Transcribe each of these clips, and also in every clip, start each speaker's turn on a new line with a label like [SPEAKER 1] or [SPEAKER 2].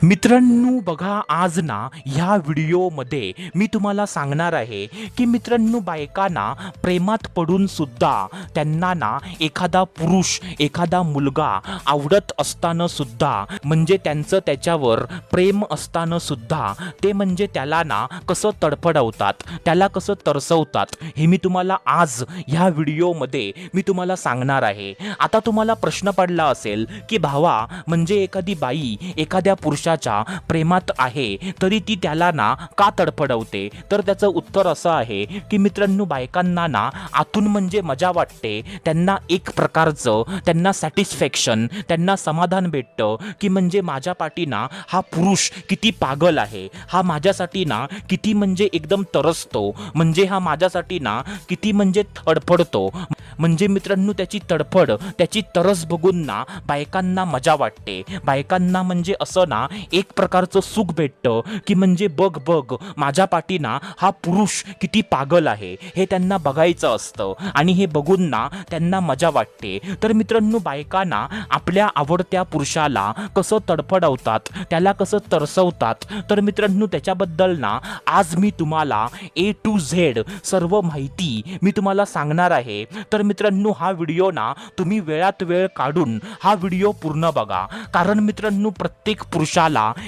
[SPEAKER 1] मित्रांनो बघा, आज ना ह्या व्हिडिओमध्ये मी तुम्हाला सांगणार आहे की मित्रांनो, बायकांना प्रेमात पडून सुद्धा त्यांना ना एखादा पुरुष, एखादा मुलगा आवडत असताना सुद्धा, म्हणजे त्यांचं त्याच्यावर प्रेम असताना सुद्धा ते म्हणजे त्याला ना कसं तडफडवतात, त्याला कसं तरसवतात, हे मी तुम्हाला आज ह्या व्हिडिओमध्ये मी तुम्हाला सांगणार आहे. आता तुम्हाला प्रश्न पडला असेल की भावा, म्हणजे एखादी बाई एखाद्या पुरुषाच्या प्रेमात आहे तरी ती त्याला ना का तडफडवते, तर त्याचं उत्तर असं आहे की मित्रांनो, बायकांना ना आतून म्हणजे मजा वाटते, त्यांना एक प्रकारचं त्यांना सॅटिस्फॅक्शन, त्यांना समाधान भेटतं की म्हणजे माझ्या पाठीना हा पुरुष किती पागल आहे, हा माझ्यासाठी ना किती म्हणजे एकदम तरसतो, म्हणजे हा माझ्यासाठी ना किती म्हणजे तडफडतो. म्हणजे मित्रांनो, त्याची तडफड, त्याची तरस बघून ना बायकांना मजा वाटते, बायकांना म्हणजे असं ना एक प्रकारचं सुख भेटतं की म्हणजे बघ बघ माझ्या पाठीना हा पुरुष किती पागल आहे, हे त्यांना बघायचं असतं आणि हे बघून ना त्यांना मजा वाटते. तर मित्रांनो, बायकांना आपल्या आवडत्या पुरुषाला कसं तडफडवतात, त्याला कसं तरसवतात, तर मित्रांनो त्याच्याबद्दल ना आज मी तुम्हाला A to Z सर्व माहिती मी तुम्हाला सांगणार आहे. तर मित्रांनो, हा व्हिडिओ ना तुम्ही वेळात वेळ काढून हा व्हिडिओ पूर्ण बघा, कारण मित्रांनो प्रत्येक पुरुषाला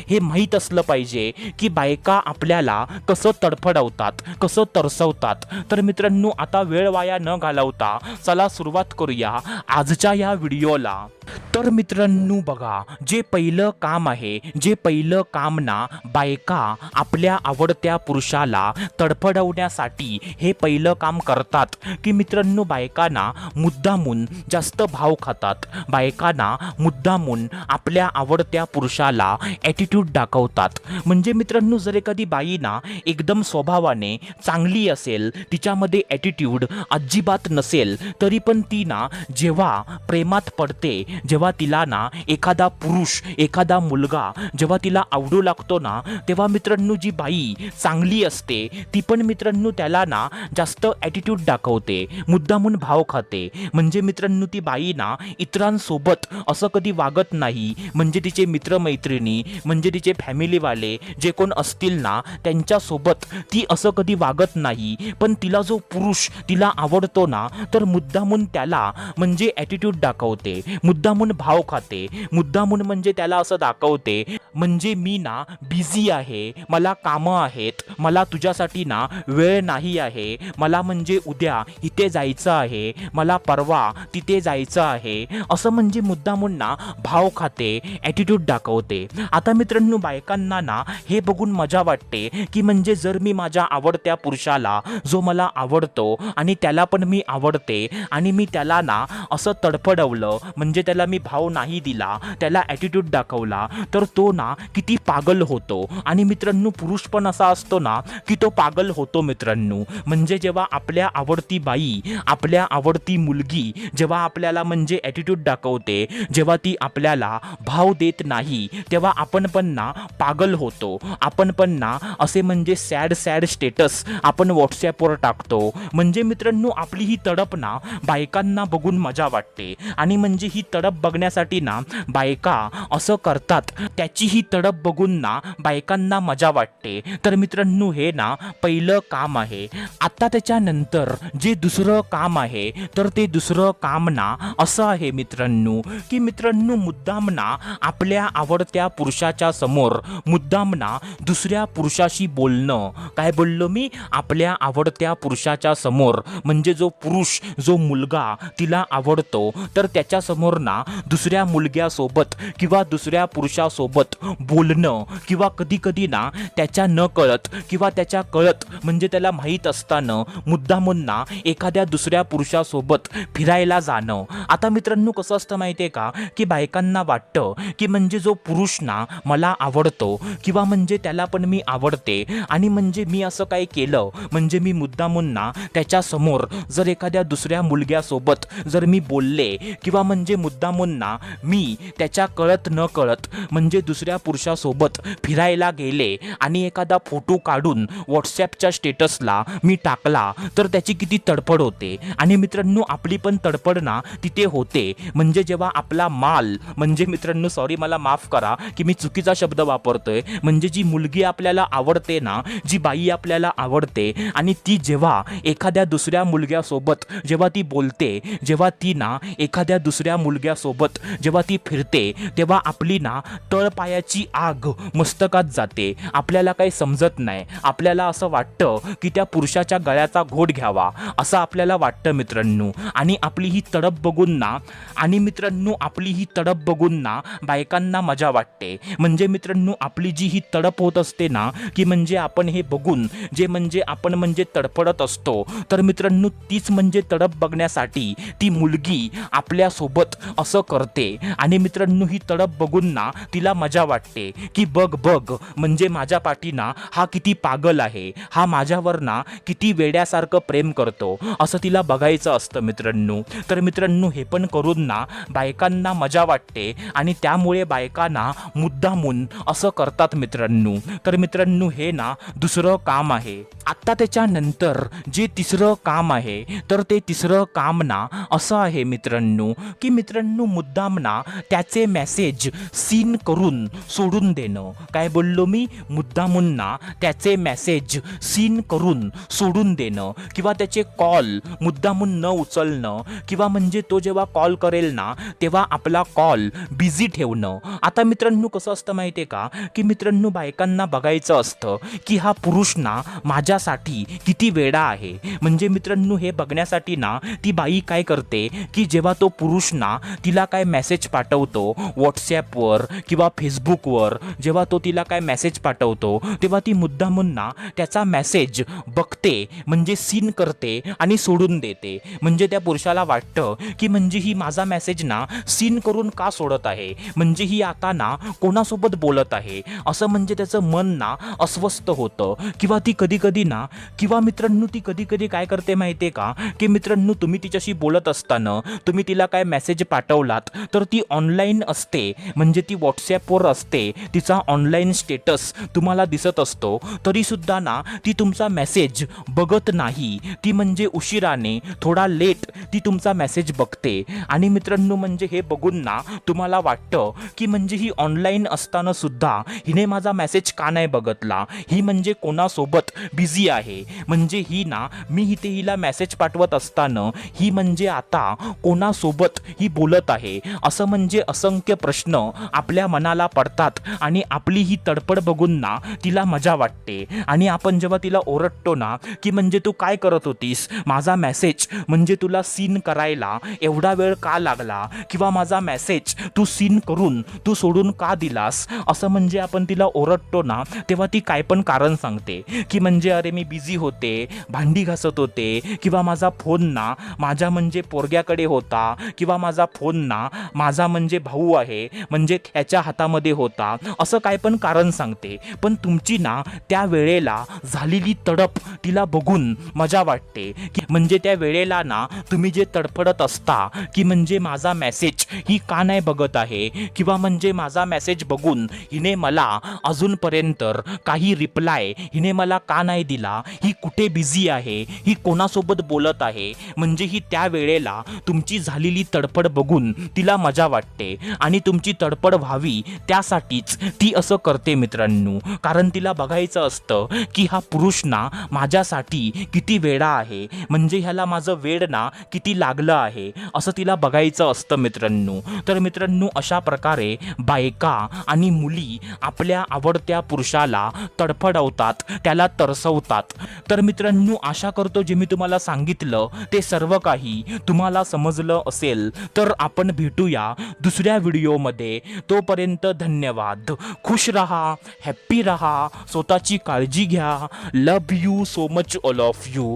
[SPEAKER 1] हे माहीत असलं पाहिजे की बायका आपल्याला कसं तडफडवतात, कसं तरसवतात. तर मित्रांनो, आता वेळ वाया न घालवता चला सुरुवात करूया आजच्या या व्हिडिओला. तर मित्रांनो बघा, जे पहिलं काम आहे, जे पहिलं काम ना बायका आपल्या आवडत्या पुरुषाला तडफडवण्यासाठी हे पहिलं काम करतात की मित्रांनो, बायकांना मुद्दामून जास्त भाव खातात, बायकांना मुद्दामून आपल्या आवडत्या पुरुषाला ॲटिट्यूड दाखवतात. म्हणजे मित्रांनो, जर एखादी बाई ना एकदम स्वभावाने चांगली असेल, तिच्यामध्ये ॲटिट्यूड अजिबात नसेल, तरी पण ती ना जेव्हा प्रेमात पडते, जेव्हा तिला ना एखादा पुरुष, एखादा मुलगा जेव्हा तिला आवडू लागतो ना, तेव्हा मित्रांनो जी बाई चांगली असते ती पण मित्रांनो त्याला ना जास्त ॲटिट्यूड दाखवते, मुद्दामून भाव खाते. म्हणजे मित्रांनो, ती बाई ना इतरांसोबत असं कधी वागत नाही, म्हणजे तिचे मित्रमैत्रिणी, म्हणजे तिचे फॅमिलीवाले जे कोण असतील ना त्यांच्यासोबत ती असं कधी वागत नाही. पण तिला जो पुरुष तिला आवडतो ना, तर मुद्दामून त्याला म्हणजे ॲटिट्यूड दाखवते, मुद्दामून भाव खाते, मुद्दामून म्हणजे त्याला असं दाखवते म्हणजे मी ना बिझी आहे, मला कामं आहेत, मला तुझ्यासाठी ना वेळ नाही आहे, मला म्हणजे उद्या इथे जायचं आहे, मला परवा तिथे जायचं आहे, असं म्हणजे मुद्दामून ना भाव खाते, ॲटिट्यूड दाखवते. आता मित्रांनो, बायकांना ना हे बघून मजा वाटते की म्हणजे जर मी माझ्या आवडत्या पुरुषाला, जो मला आवडतो आणि त्याला पण मी आवडते, आणि मी त्याला ना असं तडफडवलं, म्हणजे त्याला मी भाव नाही दिला, त्याला ॲटिट्यूड दाखवला, तर तो ना किती पागल होतो. आणि मित्रांनो, पुरुष पण असा असतो ना की तो पागल होतो मित्रांनो. म्हणजे जेव्हा आपल्या आवडती बाई, आपल्या आवडती मुलगी जेव्हा आपल्याला म्हणजे ॲटिट्यूड दाखवते, जेव्हा ती आपल्याला भाव देत नाही, तेव्हा आपण पण ना पागल होतो, आपण पण ना असे म्हणजे सॅड सॅड स्टेटस आपण व्हॉट्सॲपवर टाकतो. म्हणजे मित्रांनो, आपली ही तडप ना बायकांना बघून मजा वाटते, आणि म्हणजे ही तडप बघण्यासाठी ना बायका असं करतात, त्याची ही तडप बघून ना बायकांना मजा वाटते. तर मित्रांनो, हे ना पहिलं काम आहे. आता त्याच्यानंतर जे दुसरं काम आहे, तर ते दुसरं काम ना असं आहे मित्रांनो की मित्रांनो, मुद्दाम ना आपल्या आवडत्या पुरुषाच्या समोर मुद्दाम ना दुसऱ्या पुरुषाशी बोलणं. काय बोललो मी? आपल्या आवडत्या पुरुषाच्या समोर, म्हणजे जो पुरुष, जो मुलगा तिला आवडतो, तर त्याच्या समोर ना दुसऱ्या मुलग्यासोबत किंवा दुसऱ्या पुरुषासोबत बोलणं, किंवा कधी कधी ना त्याच्या न कळत किंवा त्याच्या कळत, म्हणजे त्याला माहीत असताना मुद्दामून ना एखाद्या दुसऱ्या पुरुषासोबत फिरायला जाणं. आता मित्रांनो, कसं असतं माहिती आहे का, की बायकांना वाटतं की म्हणजे जो पुरुष ना मला आवडतो, किंवा म्हणजे त्याला पण मी आवडते, आणि म्हणजे मी असं काय केलं, म्हणजे मी मुद्दामून ना त्याच्यासमोर जर एखाद्या दुसऱ्या मुलग्यासोबत जर मी बोलले, किंवा म्हणजे मुद्दामून ना मी त्याच्या कळत न कळत म्हणजे दुसऱ्या पुरुषासोबत फिरायला गेले, आणि एखादा फोटो काढून व्हॉट्सॲपच्या स्टेटसला मी टाकला, तर त्याची किती तडफड होते. आणि मित्रांनो आपली पण तडफड ना तिथे होते. म्हणजे जेव्हा आपला माल म्हणजे मित्रांनो सॉरी मला माफ करा की मी चुकीचा शब्द वापरतोय, म्हणजे जी मुलगी आपल्याला आवडते ना, जी बाई आपल्याला आवडते आणि ती जेव्हा एखाद्या दुसऱ्या मुलग्यासोबत जेव्हा ती बोलते, जेव्हा ती ना एखाद्या दुसऱ्या मुलग्यासोबत जेव्हा ती फिरते, तेव्हा आपली ना तळपायाची आग मस्तकात जाते. आपल्याला काही समजत नाही. आपल्याला असं वाटतं की त्या पुरुषाच्या गळ्याचा घोट घ्यावा असं आपल्याला वाटतं मित्रांनो. आणि आपली ही तडप बघून ना बायकांना मजा वाटते. म्हणजे मित्रांनो आपली जी ही तडप होत असते ना, की म्हणजे आपण हे बघून जे म्हणजे आपण म्हणजे तडफडत असतो, तर मित्रांनो तीच म्हणजे तडप बघण्यासाठी ती मुलगी आपल्यासोबत असं करते. आणि मित्रांनो ही तडप बघून ना तिला मजा वाटते की बघ बघ म्हणजे माझ्या पाठीना हा किती पागल आहे, हा माझ्यावर ना किती वेड्यासारखं प्रेम करतो, असं तिला बघायचं असतं मित्रांनो. तर मित्रांनो हे पण करून ना बायकांना मजा वाटते आणि त्यामुळे बायकांना मुद्दामून असं करतात मित्रांनो. तर मित्रांनो हे ना दुसरं काम आहे. आता त्याच्यानंतर जे तिसरं काम आहे, तर ते तिसरं काम ना असं आहे मित्रांनो की मित्रांनो मुद्दाम ना त्याचे मेसेज सीन करून सोडून देणं. काय बोललो मी? मुद्दामून ना त्याचे मेसेज सीन करून सोडून देणं किंवा त्याचे कॉल मुद्दामून न उचलणं किंवा म्हणजे तो जेव्हा कॉल करेल ना तेव्हा आपला कॉल बिझी ठेवणं. आता मित्रांनो कसं असतं माहिती आहे का की मित्रांनो बायकांना बघायचं असतं की हा पुरुष ना माझ्यासाठी किती वेडा आहे. म्हणजे मित्रांनो हे बघण्यासाठी ना ती बाई काय करते की जेव्हा तो पुरुष ना तिला काय मेसेज पाठवतो व्हॉट्सॲपवर किंवा फेसबुकवर, जेव्हा तो तिला काय मेसेज पाठवतो तेव्हा ती मुद्दामून ना त्याचा मेसेज बघते, म्हणजे सीन करते आणि सोडून देते. म्हणजे त्या पुरुषाला वाटतं की म्हणजे ही माझा मेसेज ना सीन करून का सोडत आहे, म्हणजे ही आता ना कोणासोबत बोलत आहे, असं म्हणजे त्याचं मन ना अस्वस्थ होतं. किंवा ती कधी ना मित्रांनो ती कधी काय करते माहिती आहे का की मित्रांनो तुम्ही तिच्याशी बोलत असताना तुम्ही तिला काय मेसेज पाठवलात तर ती ऑनलाईन असते, म्हणजे ती व्हॉट्सॲपवर असते, तिचा ऑनलाईन स्टेटस तुम्हाला दिसत असतो, तरीसुद्धा ना ती तुमचा मेसेज बघत नाही. ती म्हणजे उशिराने थोडा लेट ती तुमचा मेसेज बघते. आणि मित्रांनो म्हणजे हे बघून ना तुम्हाला वाटतं की म्हणजे ही ऑनलाईन असताना सुद्धा हिने माझा मेसेज का नाही बघितला, ही म्हणजे कोणासोबत बिझी आहे, म्हणजे ही ना मी इथे हिला मेसेज पाठवत असताना ही म्हणजे आता कोणासोबत ही बोलत आहे, असं म्हणजे असंख्य प्रश्न आपल्या मनाला पडतात. आणि आपली ही तडफड बघून ना तिला मजा वाटते. आणि आपण जेव्हा तिला ओरडतो ना की म्हणजे तू काय करत होतीस, माझा मेसेज म्हणजे तुला सीन करायला एवढा वेळ का लागला, किंवा माझा मेसेज तू सीन करून तू सोडून का दिलास, असं म्हणजे आपण तिला ओरडतो ना तेव्हा ती काय पण कारण सांगते की म्हणजे अरे मी बिझी होते, भांडी घासत होते, किंवा माझा फोन ना माझ्या म्हणजे पोरग्याकडे होता, किंवा माझा फोन ना माझा म्हणजे भाऊ आहे म्हणजे त्याच्या हातामध्ये होता, असं काय पण कारण सांगते. पण तुमची ना त्या वेळेला झालेली तडप तिला बघून मजा वाटते की म्हणजे त्या वेळेला ना तुम्ही जे तडफडत असता की म्हणजे माझा मेसेज ही का नाही बघत आहे, किंवा म्हणजे माझा मेसेज बघून हिने मला अजूनपर्यंत काही रिप्लाय हिने मला का नाही दिला, ही कुठे बिझी आहे, ही कोणासोबत बोलत आहे, म्हणजे ही त्या वेळेला तुमची झालेली तडफड बघून तिला मजा वाटते. आणि तुमची तडफड व्हावी त्यासाठीच ती असं करते मित्रांनो. कारण तिला बघायचं असतं की हा पुरुष ना माझ्यासाठी किती वेडा आहे, म्हणजे ह्याला माझं वेड ना किती लागलं आहे, असं तिला बघायचं असतं मित्रांनो. तर मित्रांनो अशा प्रकारे बायका आणि मुली आपल्या आवडत्या पुरुषाला तडफडवतात, त्याला तरसवतात. तर मित्रांनो आशा करतो जे मी तुम्हाला सांगितलं ते सर्व काही तुम्हाला समजलं असेल. तर आपण भेटूया दुसऱ्या व्हिडिओमध्ये. तोपर्यंत धन्यवाद. खुश रहा, हॅप्पी रहा, स्वतःची काळजी घ्या. Love you so much all of you.